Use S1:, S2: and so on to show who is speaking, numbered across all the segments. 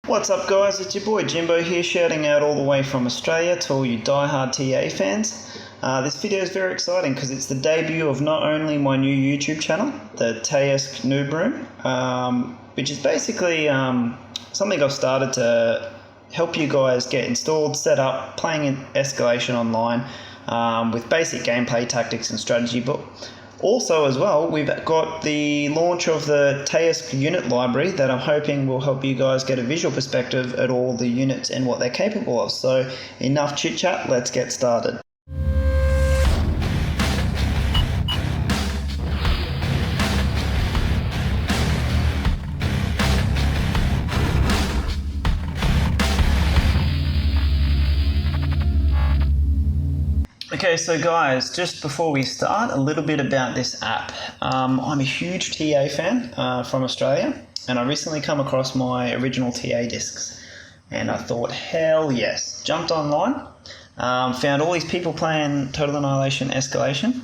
S1: What's up guys, it's your boy Jimbo here, shouting out all the way from Australia to all you die-hard TA fans. This video is very exciting because it's the debut of not only my new YouTube channel, the TAESC Noob Room, which is basically something I've started to help you guys get installed, set up, playing in escalation online with basic gameplay tactics and strategy. But also as well, we've got the launch of the TAESC unit library that I'm hoping will help you guys get a visual perspective at all the units and what they're capable of. So enough chit chat, let's get started. Okay, so guys, just before we start, a little bit about this app. I'm a huge TA fan from Australia, and I recently come across my original TA discs, and I thought, hell yes. Jumped online, found all these people playing Total Annihilation Escalation,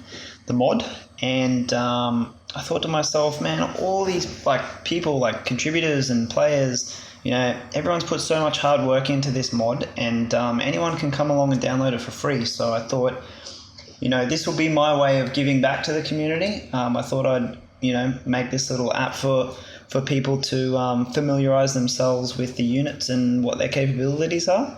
S1: the mod, and I thought to myself, man, all these people, contributors and players, everyone's put so much hard work into this mod, and anyone can come along and download it for free. So I thought, this will be my way of giving back to the community. I thought I'd, make this little app for people to familiarize themselves with the units and what their capabilities are.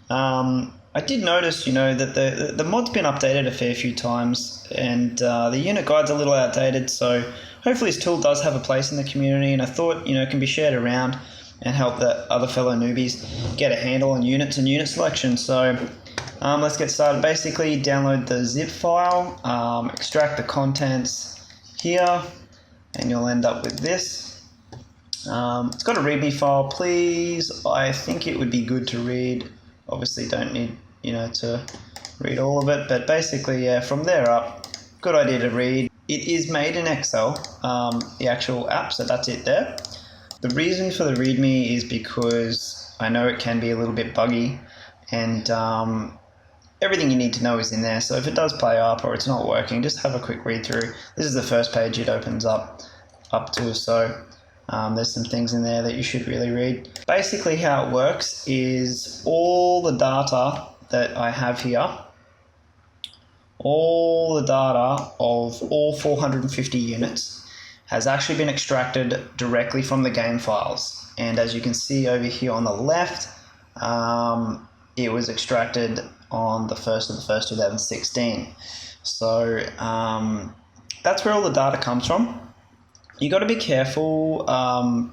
S1: I did notice, that the mod's been updated a fair few times, and the unit guide's a little outdated. So hopefully this tool does have a place in the community, and I thought, it can be shared around and help the other fellow newbies get a handle on units and unit selection. So let's get started. Basically, download the zip file, extract the contents here, and you'll end up with this. It's got a README file. Please, I think it would be good to read. Obviously, don't need to read all of it, but basically, yeah, from there up, good idea to read. It is made in Excel, the actual app, so that's it there. The reason for the README is because I know it can be a little bit buggy, and everything you need to know is in there. So if it does play up or it's not working, just have a quick read through. This is the first page it opens up to, so there's some things in there that you should really read. Basically how it works is all the data that I have here, all the data of all 450 units has actually been extracted directly from the game files. And as you can see over here on the left, it was extracted on the 1st of the 1st, 2016. So that's where all the data comes from. You got to be careful. I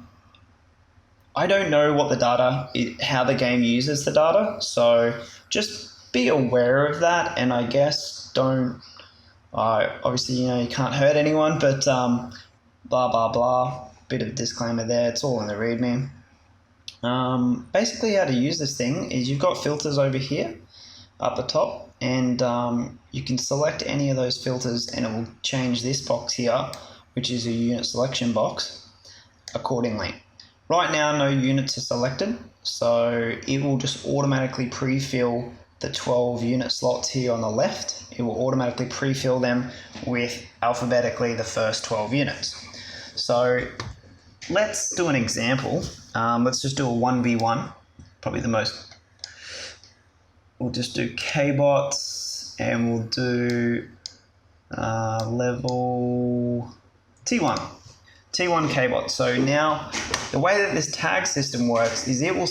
S1: don't know what the data, how the game uses the data. So just be aware of that. And I guess don't, obviously, you can't hurt anyone, but blah, blah, blah. Bit of disclaimer there. It's all in the README. Basically how to use this thing is you've got filters over here up the top, and you can select any of those filters and it will change this box here, which is a unit selection box, accordingly. Right now, no units are selected, so it will just automatically pre-fill the 12 unit slots here on the left. It will automatically pre-fill them with alphabetically the first 12 units. So let's do an example. Let's just do a 1v1, probably the most. We'll just do K-bots, and we'll do level T1 K-bot. So now the way that this tag system works is it will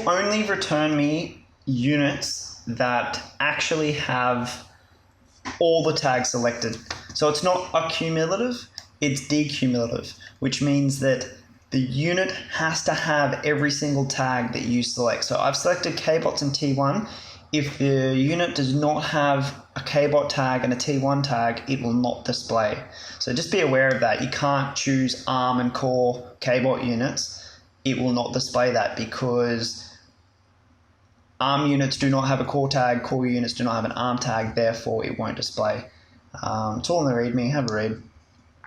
S1: only return me units that actually have all the tags selected. So it's not accumulative, it's decumulative, which means that the unit has to have every single tag that you select. So I've selected K-bots and T1. If the unit does not have a K-bot tag and a T1 tag, it will not display. So just be aware of that. You can't choose ARM and core K-bot units. It will not display that because ARM units do not have a core tag, core units do not have an ARM tag, therefore it won't display. It's all in the README, have a read.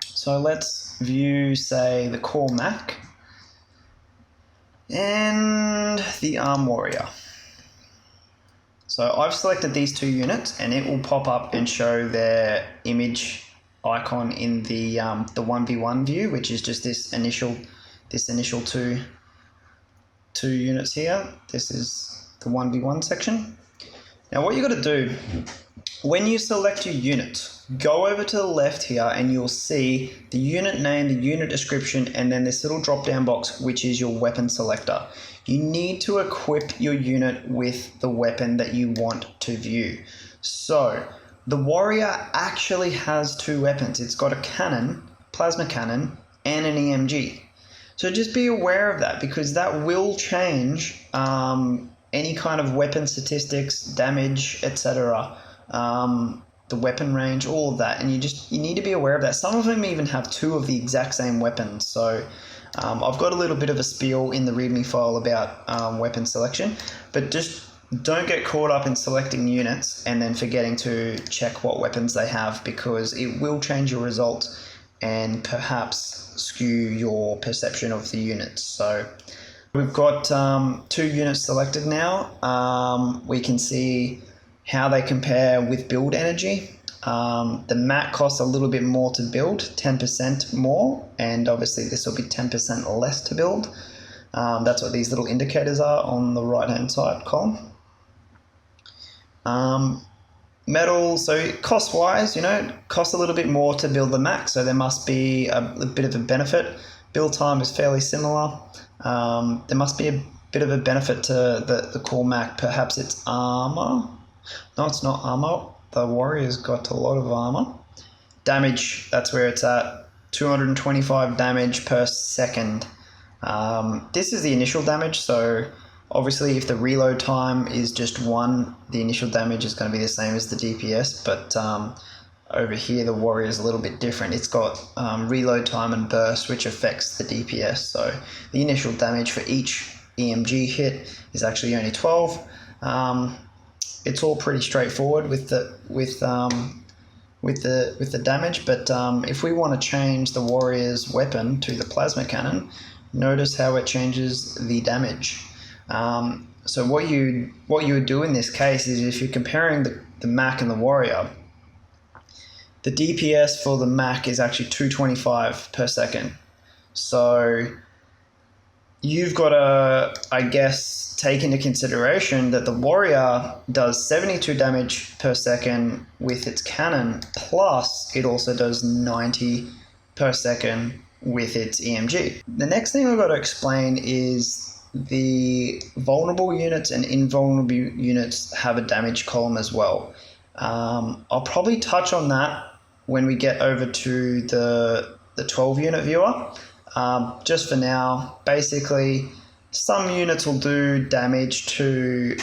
S1: So let's view, say, the core Mac and the ARM Warrior. So I've selected these two units, and it will pop up and show their image icon in the 1v1 view, which is just this initial two 2 units here. This is the 1v1 section. Now what you got to do, when you select your unit, go over to the left here and you'll see the unit name, the unit description, and then this little drop down box, which is your weapon selector. You need to equip your unit with the weapon that you want to view. So the warrior actually has 2 weapons. It's got a cannon, plasma cannon, and an EMG. So just be aware of that, because that will change any kind of weapon statistics, damage, etc. The weapon range, all of that, and you need to be aware of that. Some of them even have 2 of the exact same weapons. So I've got a little bit of a spiel in the README file about weapon selection, but just don't get caught up in selecting units and then forgetting to check what weapons they have, because it will change your results and perhaps skew your perception of the units. So we've got 2 units selected now. We can see how they compare with build energy. The MAC costs a little bit more to build, 10% more, and obviously this will be 10% less to build. That's what these little indicators are on the right hand side column. Metal, so cost wise, costs a little bit more to build the MAC, so there must be a bit of a benefit. Build time is fairly similar. There must be a bit of a benefit to the core MAC. Perhaps it's armor. No, it's not armor. The warrior's got a lot of armor. Damage, that's where it's at. 225 damage per second. This is the initial damage, so obviously if the reload time is just 1, the initial damage is going to be the same as the DPS, but over here the warrior is a little bit different. It's got reload time and burst, which affects the DPS, so the initial damage for each EMG hit is actually only 12. It's all pretty straightforward with the damage, but if we want to change the warrior's weapon to the plasma cannon, notice how it changes the damage. So what you would do in this case is, if you're comparing the MAC and the warrior, the DPS for the MAC is actually 225 per second. So you've got to, I guess, take into consideration that the warrior does 72 damage per second with its cannon, plus it also does 90 per second with its EMG. The next thing I've got to explain is the vulnerable units and invulnerable units have a damage column as well. I'll probably touch on that when we get over to the 12 unit viewer. Just for now, basically some units will do damage to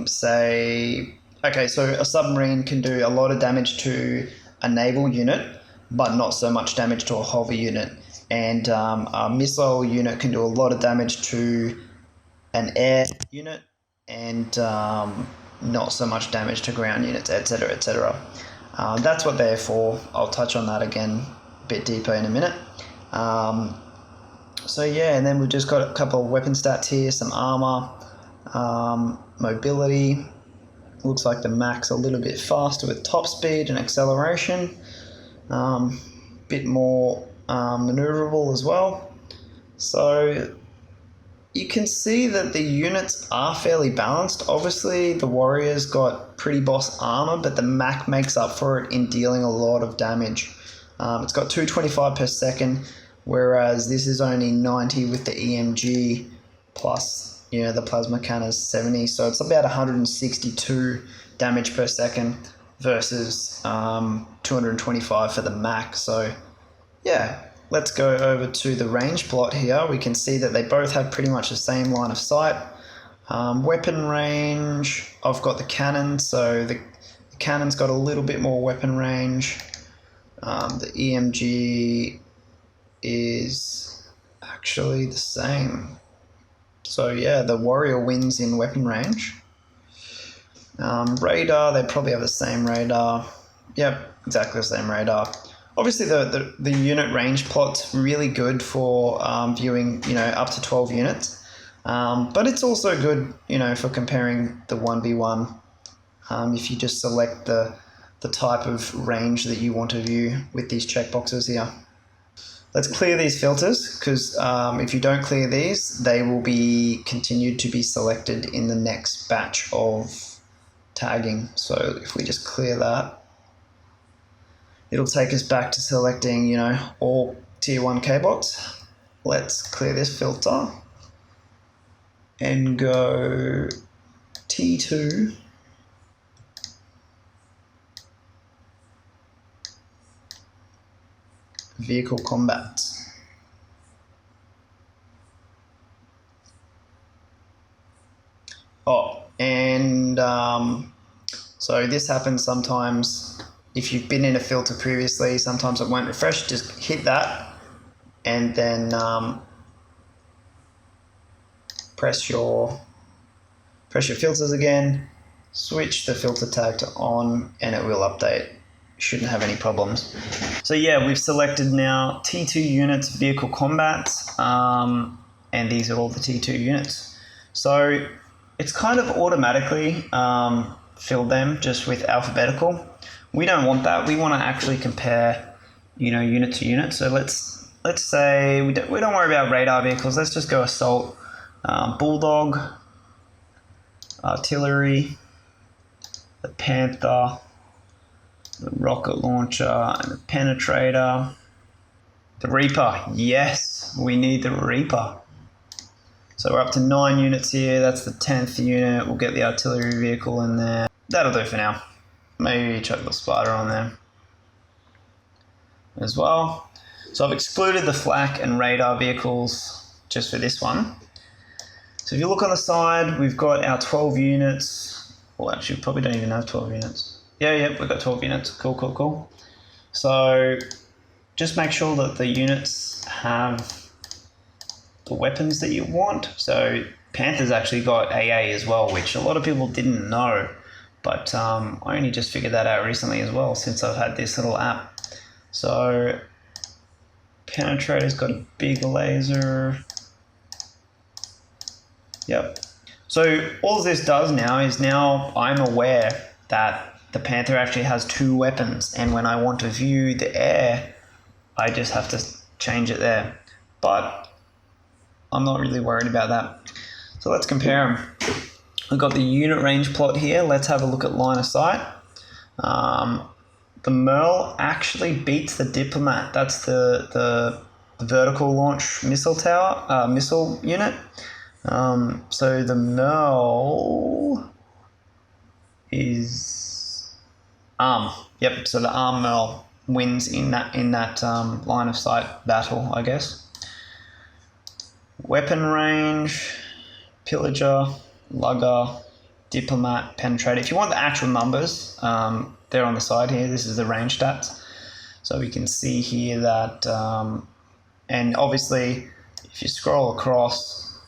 S1: say, okay, so a submarine can do a lot of damage to a naval unit, but not so much damage to a hover unit. And a missile unit can do a lot of damage to an air unit, and not so much damage to ground units, etc., etc. That's what they're for. I'll touch on that again a bit deeper in a minute. So yeah, and then we've just got a couple of weapon stats here, some armor, mobility. Looks like the MAC's a little bit faster with top speed and acceleration. Bit more maneuverable as well. So you can see that the units are fairly balanced. Obviously the warrior's got pretty boss armor, but the MAC makes up for it in dealing a lot of damage. It's got 225 per second, whereas this is only 90 with the EMG, plus the plasma cannon is 70, so it's about 162 damage per second versus 225 for the MAC. So yeah, let's go over to the range plot here. We can see that they both have pretty much the same line of sight. Weapon range, I've got the cannon, so the cannon's got a little bit more weapon range. The EMG is actually the same. So yeah, the warrior wins in weapon range. Radar, they probably have the same radar. Yep, exactly the same radar. Obviously the unit range plot's really good for viewing up to 12 units, but it's also good for comparing the 1v1 if you just select the type of range that you want to view with these checkboxes here. Let's clear these filters, because if you don't clear these, they will be continued to be selected in the next batch of tagging. So if we just clear that, it'll take us back to selecting, you know, all tier 1 K-bots. Let's clear this filter and go T2 vehicle combat. Oh, and so this happens sometimes if you've been in a filter previously. Sometimes it won't refresh. Just hit that and then press your filters again, switch the filter tag to on, and it will update. Shouldn't have any problems. So yeah, we've selected now T2 units vehicle combat, and these are all the T2 units. So it's kind of automatically filled them just with alphabetical. We don't want that. We want to actually compare, you know, unit to unit. So let's say we don't worry about radar vehicles. Let's just go assault, bulldog, artillery, the Panther, the rocket launcher, and the penetrator. The Reaper, yes, we need the Reaper. So we're up to 9 units here. That's the 10th unit. We'll get the artillery vehicle in there. That'll do for now. Maybe chuck the Spider on there as well. So I've excluded the flak and radar vehicles just for this one. So if you look on the side, we've got our 12 units. Well, actually, we probably don't even have 12 units. Yeah, we've got 12 units. Cool. So just make sure that the units have the weapons that you want. So Panther's actually got AA as well, which a lot of people didn't know. But I only just figured that out recently as well, since I've had this little app. So Penetrator's got a big laser. Yep. So all this does now is I'm aware that the Panther actually has 2 weapons, and when I want to view the air, I just have to change it there. But I'm not really worried about that. So let's compare them. We've got the unit range plot here. Let's have a look at line of sight. The Merle actually beats the Diplomat. That's the vertical launch missile tower, missile unit. So the Merle is arm. Yep. So the arm Merle wins in that line of sight battle, I guess. Weapon range, pillager, lugger, diplomat, penetrator. If you want the actual numbers, they're on the side here. This is the range stats. So we can see here that, and obviously if you scroll across,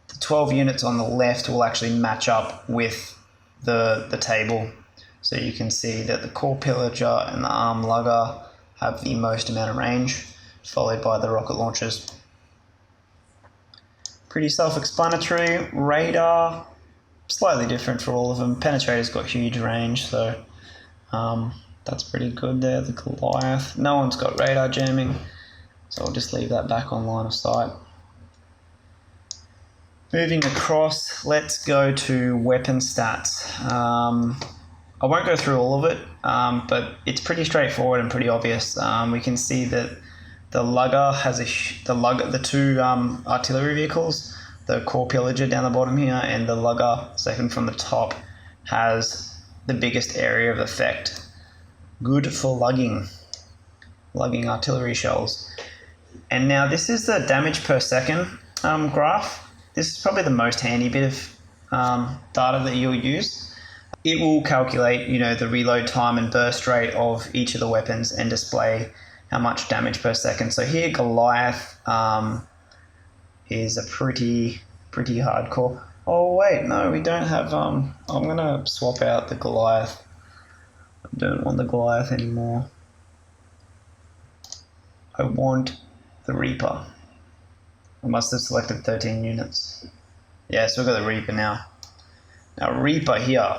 S1: the 12 units on the left will actually match up with the table. So you can see that the core pillager and the arm lugger have the most amount of range, followed by the rocket launchers. Pretty self-explanatory. Radar, slightly different for all of them. Penetrator's got huge range, so that's pretty good there. The Goliath, no one's got radar jamming, so I'll just leave that back on line of sight. Moving across, let's go to weapon stats. I won't go through all of it, but it's pretty straightforward and pretty obvious. We can see that the lugger has the 2 artillery vehicles, the core pillager down the bottom here, and the lugger, second from the top, has the biggest area of effect. Good for lugging artillery shells. And now this is the damage per second graph. This is probably the most handy bit of data that you'll use. It will calculate, the reload time and burst rate of each of the weapons and display how much damage per second. So here, Goliath is a pretty hardcore. Oh wait, no, we don't have. I'm gonna swap out the Goliath. I don't want the Goliath anymore. I want the Reaper. I must have selected 13 units. Yeah, so we've got the Reaper now. Now Reaper here,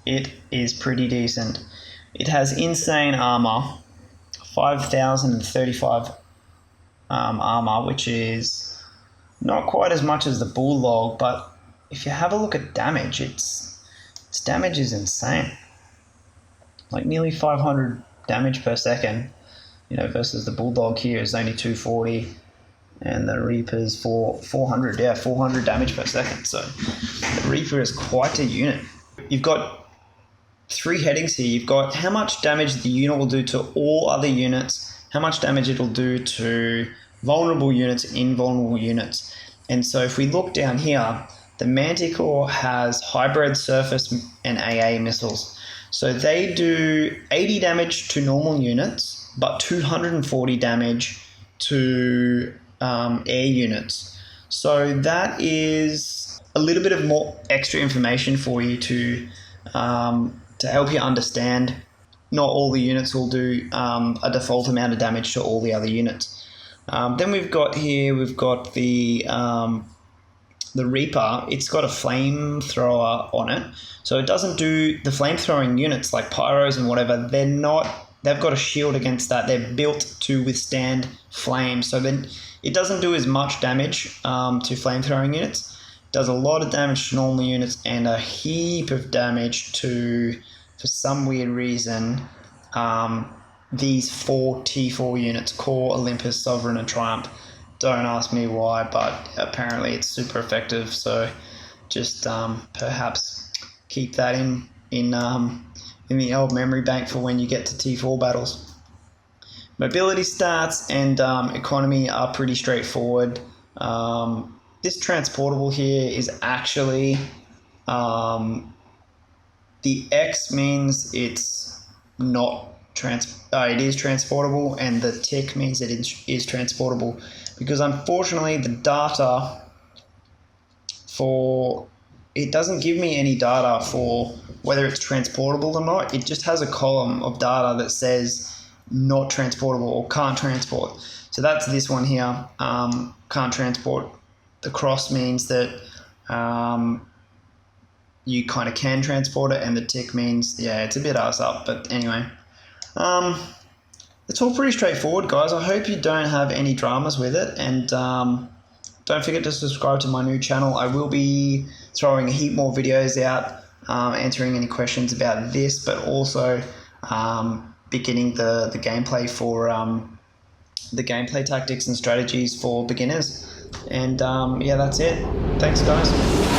S1: it is pretty decent. It has insane armor, 5,035 armor, which is not quite as much as the Bulldog, but if you have a look at damage, its damage is insane. Like nearly 500 damage per second, versus the Bulldog here is only 240, and the Reaper's 400, 400 damage per second. So the Reaper is quite a unit. You've got 3 headings here. You've got how much damage the unit will do to all other units, how much damage it'll do to vulnerable units, invulnerable units. And so if we look down here, the Manticore has hybrid surface and AA missiles. So they do 80 damage to normal units, but 240 damage to air units. So that is a little bit of more extra information for you to help you understand. Not all the units will do a default amount of damage to all the other units. Then we've got the Reaper. It's got a flamethrower on it, so it doesn't do the flamethrowing units like pyros and whatever. They've got a shield against that. They're built to withstand flame, so then it doesn't do as much damage to flamethrowing units. It does a lot of damage to normal units and a heap of damage to, for some weird reason, these 4 T4 units: Core, Olympus, Sovereign, and Triumph. Don't ask me why, but apparently it's super effective. So just perhaps keep that in the old memory bank for when you get to T4 battles. Mobility stats and economy are pretty straightforward. This transportable here is actually the X means it's not it is transportable, and the tick means that it is transportable, because unfortunately the data it doesn't give me any data for whether it's transportable or not. It just has a column of data that says not transportable or can't transport. So that's this one here, can't transport. The cross means that you kind of can transport it, and the tick means, it's a bit ass up, but anyway. It's all pretty straightforward, guys. I hope you don't have any dramas with it, and don't forget to subscribe to my new channel. I will be throwing a heap more videos out, answering any questions about this, but also beginning the gameplay for the gameplay tactics and strategies for beginners. And that's it. Thanks, guys.